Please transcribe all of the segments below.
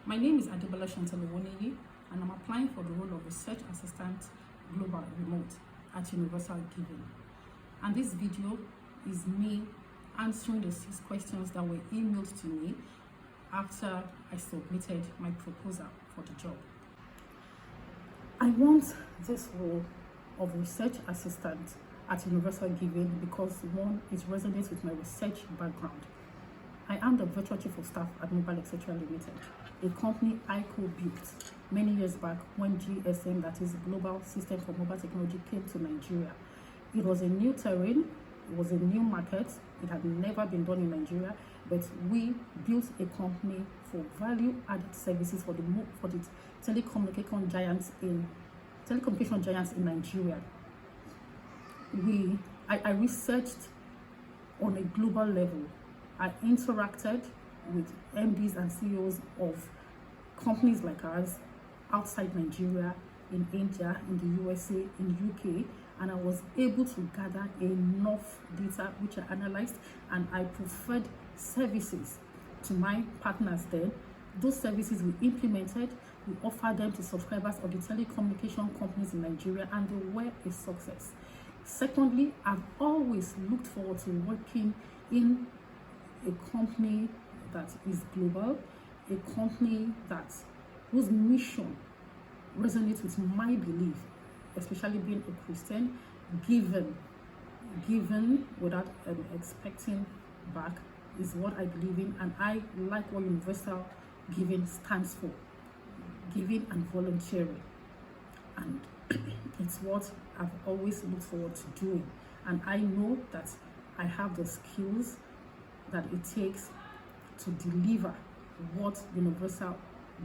My name is Adebola Shantale-Woneye, and I'm applying for the role of Research Assistant Global Remote at Universal Giving. And this video is me answering the 6 questions that were emailed to me after I submitted my proposal for the job. I want this role of Research Assistant at Universal Giving because, one, it resonates with my research background. I am the Virtual Chief of Staff at Mobile Etc. Limited, a company I co-built many years back when GSM, that is Global System for Mobile Technology, came to Nigeria. It was a new terrain, it was a new market, it had never been done in Nigeria, but we built a company for value-added services for the telecommunication giants in Nigeria. I researched on a global level. I interacted with MDs and CEOs of companies like ours outside Nigeria, in India, in the USA, in UK, and I was able to gather enough data which I analyzed, and I preferred services to my partners then. Those services we implemented, we offered them to subscribers of the telecommunication companies in Nigeria, and they were a success. Secondly, I've always looked forward to working in a company that is global, a company whose mission resonates with my belief, especially being a Christian, given without expecting back is what I believe in, and I like what Universal Giving stands for, giving and volunteering, and it's what I've always looked forward to doing, and I know that I have the skills that it takes to deliver what Universal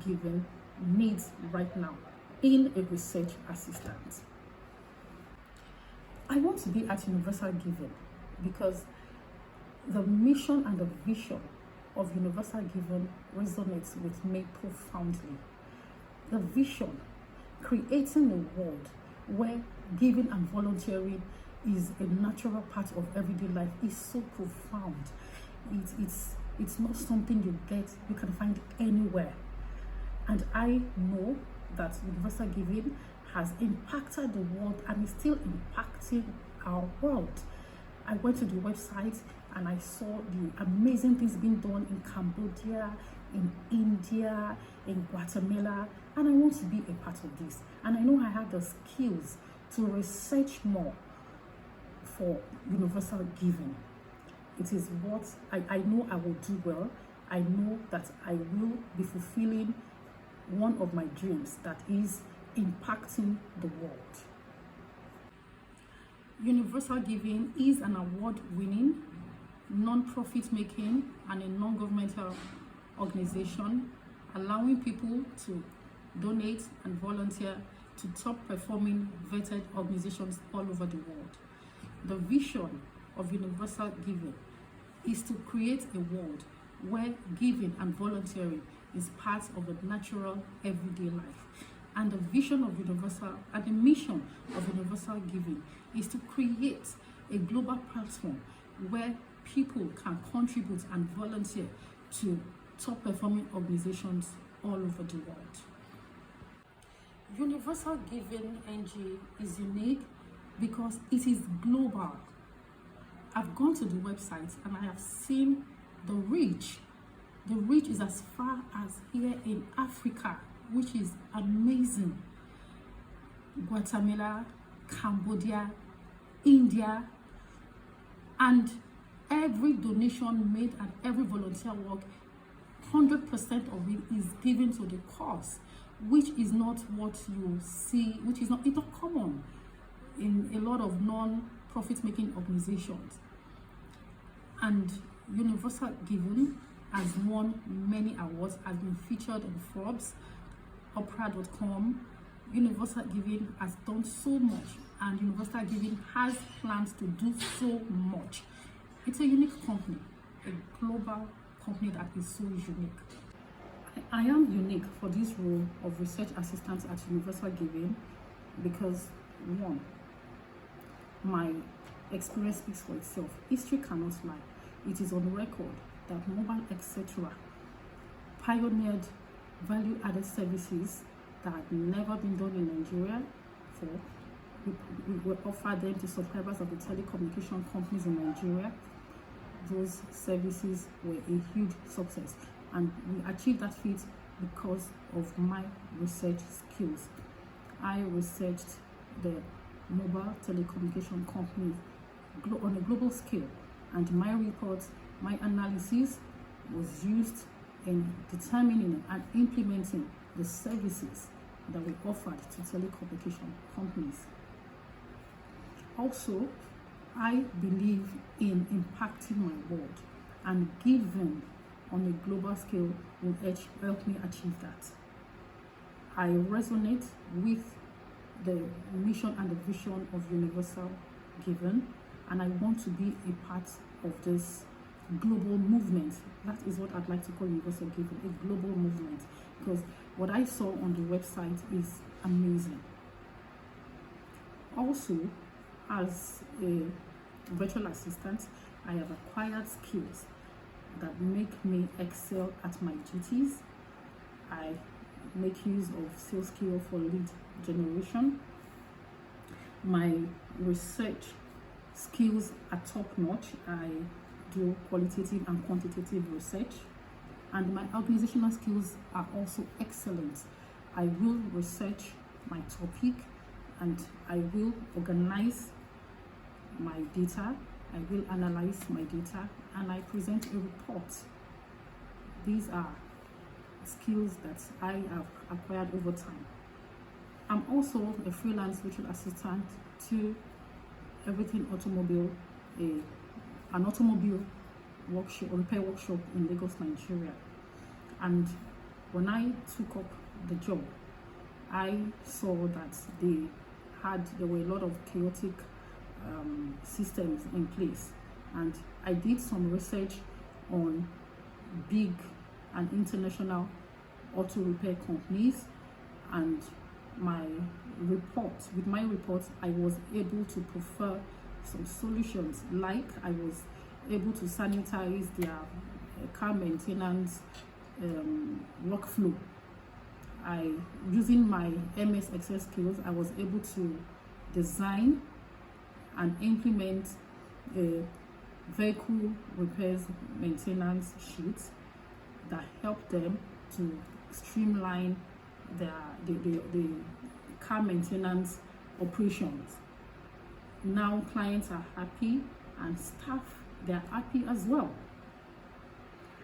Giving needs right now in a research assistant. I want to be at Universal Giving because the mission and the vision of Universal Giving resonates with me profoundly. The vision, creating a world where giving and volunteering is a natural part of everyday life, is so profound. It's not something you can find anywhere. And I know that Universal Giving has impacted the world and is still impacting our world. I went to the website and I saw the amazing things being done in Cambodia, in India, in Guatemala, and I want to be a part of this. And I know I have the skills to research more for Universal Giving. It is what I know I will do well. I know that I will be fulfilling one of my dreams, that is impacting the world. Universal Giving is an award-winning, non-profit making and a non-governmental organization allowing people to donate and volunteer to top performing vetted organizations all over the world. The vision of Universal Giving is to create a world where giving and volunteering is part of a natural everyday life. And the vision of Universal and the mission of Universal Giving is to create a global platform where people can contribute and volunteer to top performing organizations all over the world. Universal Giving NG is unique because it is global. I've gone to the website and I have seen the reach. The reach is as far as here in Africa, which is amazing. Guatemala, Cambodia, India, and every donation made and every volunteer work, 100% of it is given to the cause, which is not what you see, it's not common in a lot of non-profit making organizations. And Universal Giving has won many awards, has been featured on Forbes, Oprah.com. Universal Giving has done so much, and Universal Giving has plans to do so much. It's a unique company, a global company that is so unique. I am unique for this role of research assistant at Universal Giving because, one, my experience speaks for itself. History cannot lie. It is on record that Mobile Etc. pioneered value-added services that had never been done in Nigeria before. We will offer them to subscribers of the telecommunication companies in Nigeria. Those services were a huge success, and we achieved that feat because of my research skills. I researched the mobile telecommunication companies on a global scale, and my report, my analysis was used in determining and implementing the services that we offered to telecommunication companies. Also, I believe in impacting my world, and giving on a global scale will help me achieve that. I resonate with the mission and the vision of Universal Giving, and I want to be a part of this global movement. That is what I'd like to call Universal Giving, a global movement, because what I saw on the website is amazing. Also, as a virtual assistant, I have acquired skills that make me excel at my duties. I make use of sales skill for lead generation. My research skills are top notch. I do qualitative and quantitative research, and my organizational skills are also excellent. I will research my topic, and I will organize my data. I will analyze my data, and I present a report. These are skills that I have acquired over time. I'm also a freelance virtual assistant to Everything Automobile, an automobile workshop or repair workshop in Lagos, Nigeria. And when I took up the job, I saw that there were a lot of chaotic systems in place, and I did some research on big and international auto repair companies, and with my report I was able to prefer some solutions, like I was able to sanitize their car maintenance workflow. Using my MS Excel skills, I was able to design and implement a vehicle repairs maintenance sheet that helped them to streamline the car maintenance operations. Now clients are happy, and staff, they are happy as well.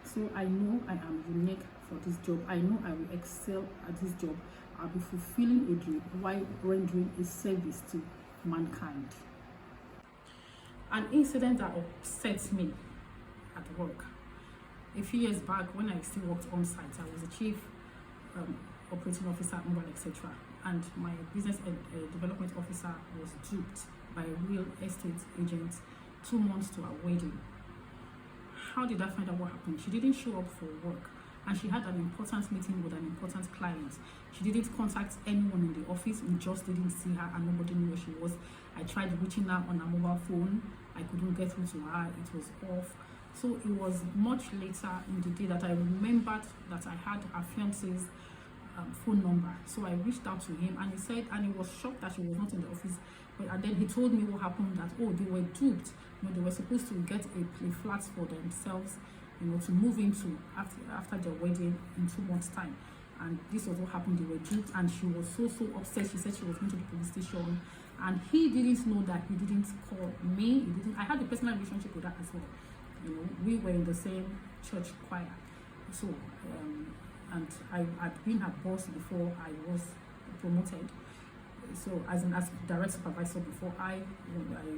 So I know I am unique for this job. I know I will excel at this job. I'll be fulfilling a dream while rendering a service to mankind. An incident that upsets me at work. A few years back, when I still worked on site, I was a chief operating officer, mobile, etc. And my business development officer was duped by a real estate agent 2 months to our wedding. How did I find out what happened? She didn't show up for work, and she had an important meeting with an important client. She didn't contact anyone in the office. We just didn't see her, and nobody knew where she was. I tried reaching her on her mobile phone. I couldn't get through to her. It was off. So it was much later in the day that I remembered that I had her fiance's phone number. So I reached out to him, and he was shocked that she was not in the office. And then he told me what happened, that they were duped. They were supposed to get a flat for themselves, to move into after their wedding in 2 months' time. And this was what happened. They were duped, and she was so upset. She said she was going to the police station, and he didn't know that he didn't call me. I had a personal relationship with her as well. We were in the same church choir. So and I'd been her boss before I was promoted. So as direct supervisor before I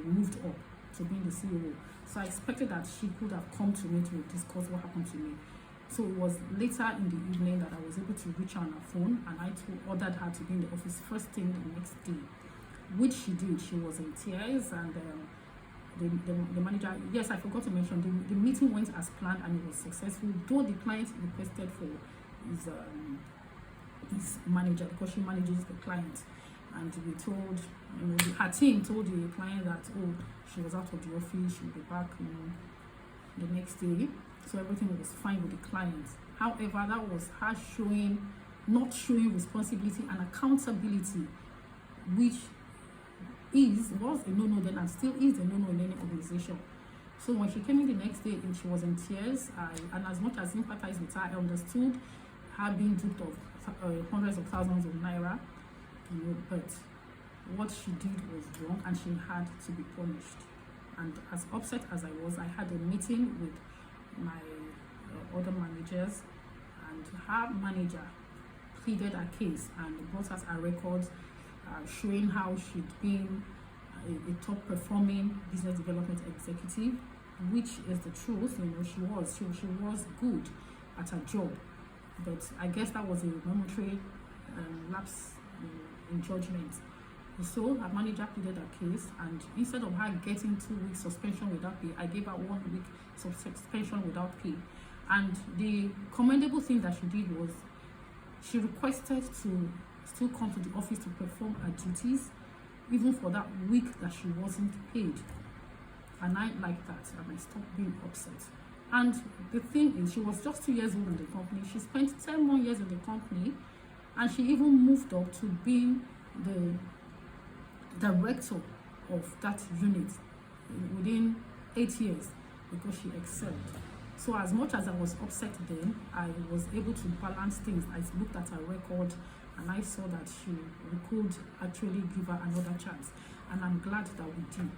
moved up to being the CEO. So I expected that she could have come to me to discuss what happened to me. So it was later in the evening that I was able to reach her on her phone, and I ordered her to be in the office first thing the next day, which she did. She was in tears, and the manager, yes, I forgot to mention, the meeting went as planned, and it was successful, though the client requested for his manager, because she manages the client. And we told, her team told the client that, she was out of the office, she'll be back the next day. so everything was fine with the client. However, that was her not showing responsibility and accountability, which was a no-no then and still is a no-no in any organization. So when she came in the next day and she was in tears, and as much as sympathized with her, I understood her being duped of hundreds of thousands of naira, but what she did was wrong and she had to be punished. And as upset as I was, I had a meeting with my other managers, and her manager pleaded her case and brought us a record showing how she'd been a top performing business development executive, which is the truth. She was good at her job, but I guess that was a momentary lapse in judgment. So her manager pleaded her case, and instead of her getting 2 weeks suspension without pay, I gave her 1 week suspension without pay. And the commendable thing that she did was she requested to still come to the office to perform her duties, even for that week that she wasn't paid. And I like that, and I stopped being upset. And the thing is, she was just 2 years old in the company. She spent 10 more years in the company, and she even moved up to being the director of that unit within 8 years, because she excelled. So as much as I was upset then, I was able to balance things. I looked at her record and I saw that we could actually give her another chance, and I'm glad that we did.